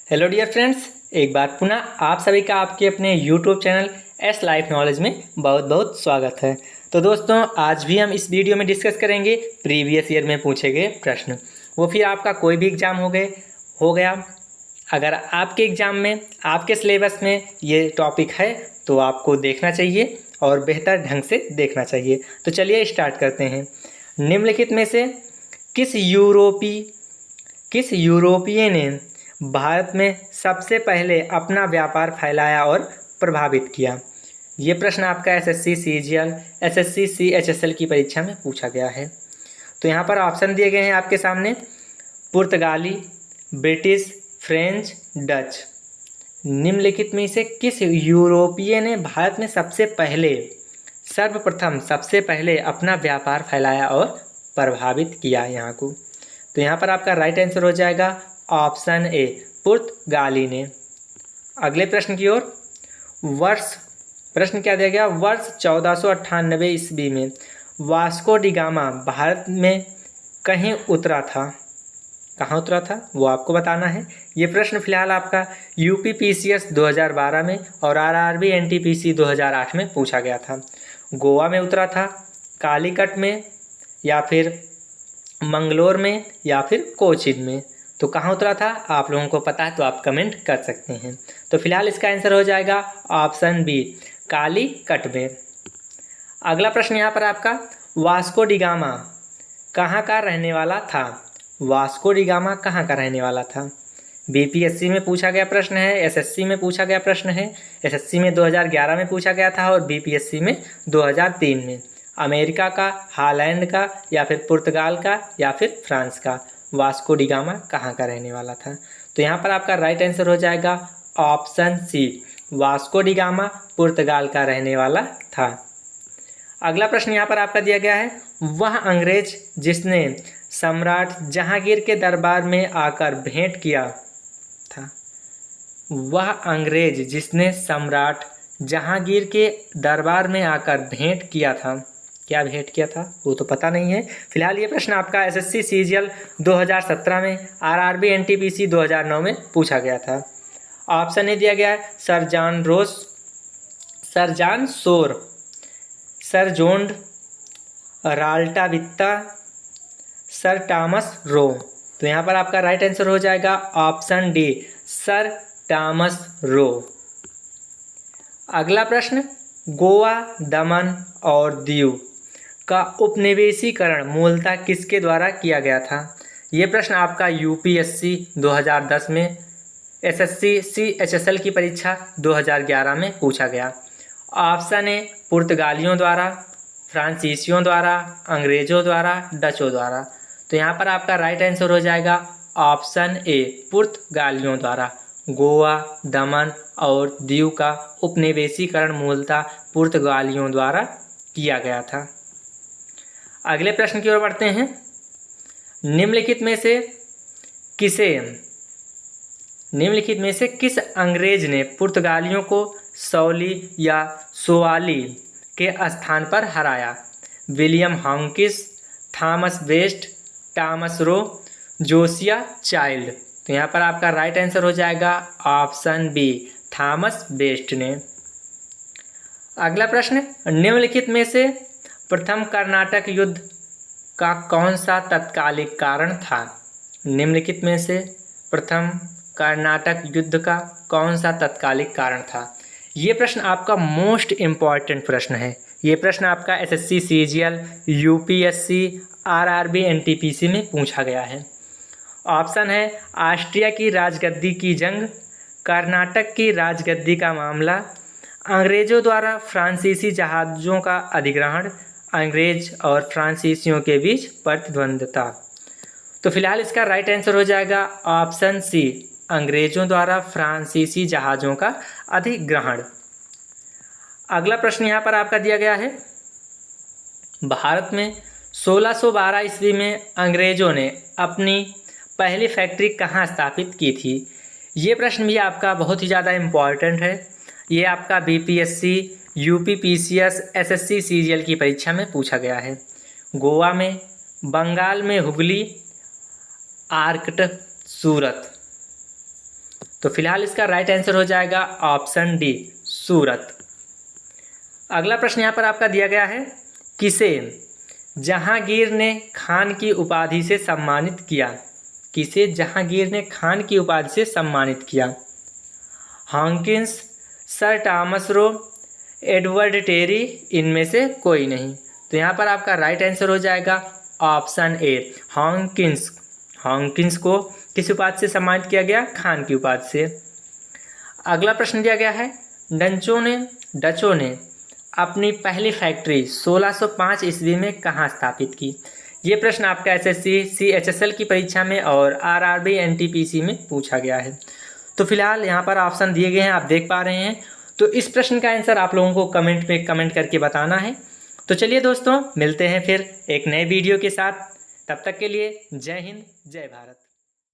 Hello dear friends, एक बार पुनः आप सभी का आपके अपने YouTube channel S life knowledge में बहुत बहुत स्वागत है। तो दोस्तों, आज भी हम इस वीडियो में डिस्कस करेंगे प्रीवियस ईयर में पूछे गए प्रश्न। वो फिर आपका कोई भी एग्ज़ाम हो गया, अगर आपके एग्ज़ाम में आपके सिलेबस में ये टॉपिक है तो आपको देखना चाहिए और बेहतर ढंग से देखना चाहिए। तो चलिए स्टार्ट करते हैं। निम्नलिखित में से किस यूरोपीय ने भारत में सबसे पहले अपना व्यापार फैलाया और प्रभावित किया? ये प्रश्न आपका एसएससी सीजीएल, एसएससी सीएचएसएल की परीक्षा में पूछा गया है। तो यहाँ पर ऑप्शन दिए गए हैं आपके सामने: पुर्तगाली, ब्रिटिश, फ्रेंच, डच। निम्नलिखित में से किस यूरोपीय ने भारत में सर्वप्रथम सबसे पहले अपना व्यापार फैलाया और प्रभावित किया यहाँ को? तो यहाँ पर आपका राइट आंसर हो जाएगा ऑप्शन ए, पुर्तगाली ने। अगले प्रश्न की ओर। प्रश्न क्या दिया गया? वर्ष 1498 ईस्वी में वास्को डी गामा भारत में कहीं उतरा था। कहाँ उतरा था वो आपको बताना है। ये प्रश्न फिलहाल आपका यूपीपीसीएस 2012 में और आरआरबी एनटीपीसी 2008 में पूछा गया था। गोवा में उतरा था, कालीकट में, या फिर मंगलोर में, या फिर कोचीन में? तो कहाँ उतरा था आप लोगों को पता है तो आप कमेंट कर सकते हैं। तो फिलहाल इसका आंसर हो जाएगा ऑप्शन बी, कालीकट में। अगला प्रश्न यहाँ पर आपका, वास्को डी गामा कहाँ का रहने वाला था? वास्को डी गामा कहाँ का रहने वाला था? बीपीएससी में पूछा गया प्रश्न है, एसएससी में पूछा गया प्रश्न है। एसएससी में 2011 में पूछा गया था और बीपीएससी में 2003 में। अमेरिका का, हालैंड का, या फिर पुर्तगाल का, या फिर फ्रांस का? वास्को डी गामा कहाँ का रहने वाला था? तो यहाँ पर आपका राइट आंसर हो जाएगा option C, Vasco da Gama पुर्तगाल का रहने वाला था। अगला प्रश्न यहाँ पर आपका दिया गया है, वह अंग्रेज जिसने सम्राट जहांगीर के दरबार में आकर भेंट किया था। वह अंग्रेज जिसने सम्राट जहांगीर के दरबार में आकर भेंट किया था, क्या भेंट किया था वो तो पता नहीं है। फिलहाल ये प्रश्न आपका एसएससी सीजीएल 2017 में, आरआरबी एनटीपीसी 2009 में पूछा गया था। ऑप्शन ए दिया गया है सर जॉन सोर, सर जोंड राल्टावित्ता, सर टॉमस रो। तो यहाँ पर आपका राइट आंसर हो जाएगा ऑप्शन डी, सर टॉमस रो। अगला प्रश्न, गोवा, दमन और दीव का उपनिवेशीकरण मूलतः किसके द्वारा किया गया था? ये प्रश्न आपका यूपीएससी 2010 में, एसएससी सीएचएसएल की परीक्षा 2011 में पूछा गया। ऑप्शन ए, पुर्तगालियों द्वारा, फ्रांसीसियों द्वारा, अंग्रेजों द्वारा, डचों द्वारा। तो यहाँ पर आपका राइट आंसर हो जाएगा ऑप्शन ए, पुर्तगालियों द्वारा। गोवा, दमन और दीव का उपनिवेशीकरण मूलतः पुर्तगालियों द्वारा किया गया था। अगले प्रश्न की ओर बढ़ते हैं। निम्नलिखित में से किस अंग्रेज ने पुर्तगालियों को सौली या सोवाली के स्थान पर हराया? William Hawkins, Thomas West, Thomas Roe, Josiah Child. तो यहाँ पर आपका राइट आंसर हो जाएगा ऑप्शन बी, थॉमस वेस्ट ने। अगला प्रश्न, निम्नलिखित में से प्रथम कर्नाटक युद्ध का कौन सा तत्कालिक कारण था? निम्नलिखित में से प्रथम कर्नाटक युद्ध का कौन सा तत्कालिक कारण था? ये प्रश्न आपका मोस्ट इम्पॉर्टेंट प्रश्न है। ये प्रश्न आपका SSC CGL, UPSC, RRB NTPC में पूछा गया है। ऑप्शन है ऑस्ट्रिया की राजगद्दी की जंग, कर्नाटक की राजगद्दी का मामला, अंग्रेजों द्वारा फ्रांसीसी जहाज़ों का अधिग्रहण, अंग्रेज और फ्रांसीसियों के बीच प्रतिद्वंद्विता। तो फिलहाल इसका राइट आंसर हो जाएगा ऑप्शन सी, अंग्रेजों द्वारा फ्रांसीसी जहाज़ों का अधिग्रहण। अगला प्रश्न यहाँ पर आपका दिया गया है, भारत में 1612 ईस्वी में अंग्रेजों ने अपनी पहली फैक्ट्री कहाँ स्थापित की थी? ये प्रश्न भी आपका बहुत ही ज़्यादा इम्पॉर्टेंट है। ये आपका बीपीएससी, यूपीपीसीएस, एसएससी सीजीएल की परीक्षा में पूछा गया है। गोवा में, बंगाल में हुगली, आर्कट, सूरत। तो फिलहाल इसका राइट आंसर हो जाएगा ऑप्शन डी, सूरत। अगला प्रश्न यहाँ पर आपका दिया गया है, किसे जहांगीर ने खान की उपाधि से सम्मानित किया? किसे जहांगीर ने खान की उपाधि से सम्मानित किया? Hawkins, sir Thomas Roe, Edward Terry, इनमें से कोई नहीं। तो यहाँ पर आपका राइट आंसर हो जाएगा ऑप्शन ए, हॉकिंस। हॉकिंस को किस उपाधि से सम्मानित किया गया? खान की उपाधि से। अगला प्रश्न दिया गया है, डचों ने अपनी पहली फैक्ट्री 1605 ईस्वी में कहाँ स्थापित की? ये प्रश्न आपका एसएससी CHSL की परीक्षा में और RRB NTPC में पूछा गया है। तो फिलहाल यहाँ पर ऑप्शन दिए गए हैं, आप देख पा रहे हैं। तो इस प्रश्न का आंसर आप लोगों को कमेंट में कमेंट करके बताना है। तो चलिए दोस्तों, मिलते हैं फिर एक नए वीडियो के साथ। तब तक के लिए जय हिंद, जय भारत।